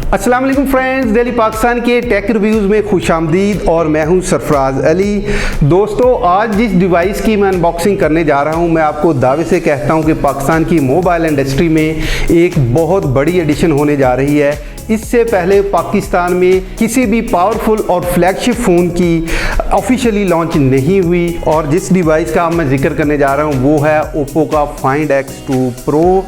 अस्सलाम वालेकुम friends, daily Pakistan के टेक रिव्यूज़ में खुशामदीद और मैं हूं सरफराज अली। दोस्तों, आज जिस डिवाइस की मैं अनबॉक्सिंग करने जा रहा हूं, मैं आपको दावे से कहता हूं कि पाकिस्तान की मोबाइल इंडस्ट्री में एक बहुत बड़ी एडिशन होने जा रही है। इससे पहले पाकिस्तान में किसी भी पावरफुल और फ्लैगशिप फ़ोन की ऑफिशियली लॉन्च नहीं हुई, और जिस डिवाइस का मैं जिक्र करने जा रहा हूं वो है ओप्पो का Find X2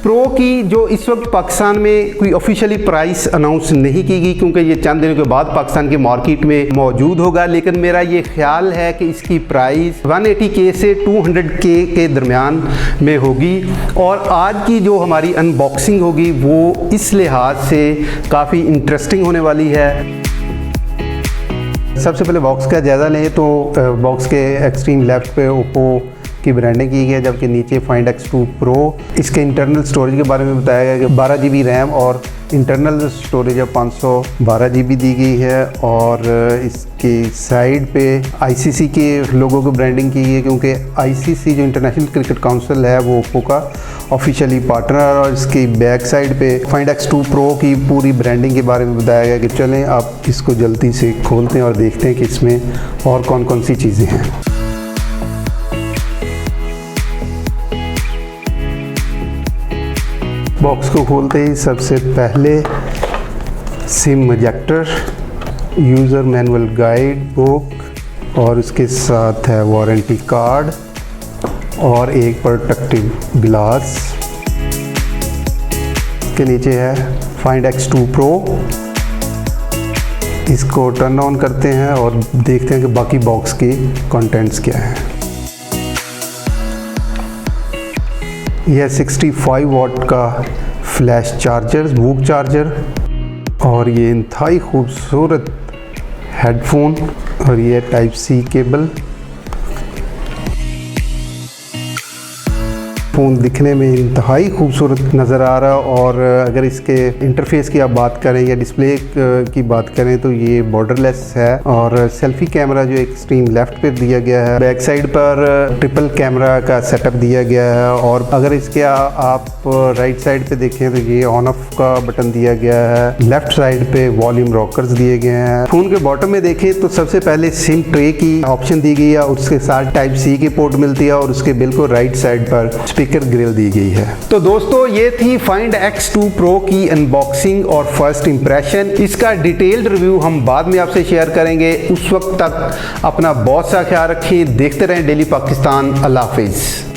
Pro की, जो इस वक्त पाकिस्तान में कोई ऑफिशियली प्राइस अनाउंस नहीं की गई, क्योंकि ये चंद दिनों के बाद पाकिस्तान के मार्केट में मौजूद होगा। लेकिन मेरा ये ख्याल है कि इसकी प्राइस 180K से 200K के दरमियान में होगी। और आज की जो हमारी अनबॉक्सिंग होगी वो इस लिहाज से काफ़ी इंटरेस्टिंग होने वाली है। सबसे पहले बॉक्स का जायज़ा लें तो बॉक्स के एक्सट्रीम लेफ्ट पे ओप्पो की ब्रांडिंग की गई है, जबकि नीचे Find X2 Pro। इसके इंटरनल स्टोरेज के बारे में बताया गया कि 12GB रैम और इंटरनल स्टोरेज 512GB दी गई है। और इसकी साइड पे ICC के लोगों की ब्रांडिंग की गई है, क्योंकि ICC जो इंटरनेशनल क्रिकेट काउंसिल है वो ओप्पो का ऑफिशियली पार्टनर है। और इसकी बैक साइड पे Find X2 Pro की पूरी ब्रांडिंग के बारे में बताया गया कि चलें आप इसको जल्दी से खोलते हैं और देखते हैं कि इसमें और कौन कौन सी चीज़ें हैं। बॉक्स को खोलते ही सबसे पहले SIM ejector, user manual guide book, और उसके साथ है वारंटी कार्ड और एक प्रोटेक्टिव ग्लास। के नीचे है Find X2 Pro। इसको टर्न ऑन करते हैं और देखते हैं कि बाकी बॉक्स के कंटेंट्स क्या हैं। यह 65 वाट का फ्लैश चार्जर, वूक चार्जर, और ये इंतहाई खूबसूरत हेडफोन, और ये टाइप सी केबल। फ़ोन दिखने में इंतहाई खूबसूरत नज़र आ रहा है। और अगर इसके इंटरफेस की आप बात करें या डिस्प्ले की बात करें तो ये बॉर्डरलेस है। और सेल्फी कैमरा जो एक्सट्रीम लेफ्ट पे दिया गया है, बैक साइड पर ट्रिपल कैमरा का सेटअप दिया गया है। और अगर इसके आप राइट साइड पे देखें तो ये ऑन ऑफ का बटन दिया गया है। लेफ्ट साइड पे वॉल्यूम रॉकर्स दिए गए हैं। फ़ोन के बॉटम में देखें तो सबसे पहले सिम ट्रे की ऑप्शन दी गई है, उसके साथ टाइप सी की पोर्ट मिलती है, और उसके बिल्कुल राइट साइड पर स्पीकर ग्रिल दी गई है। तो दोस्तों, ये थी Find X2 Pro की अनबॉक्सिंग और फर्स्ट इंप्रेशन। इसका डिटेल्ड रिव्यू हम बाद में आपसे शेयर करेंगे। उस वक्त तक अपना बहुत सा ख्याल रखें। देखते रहें डेली पाकिस्तान। अल्लाह हाफिज़।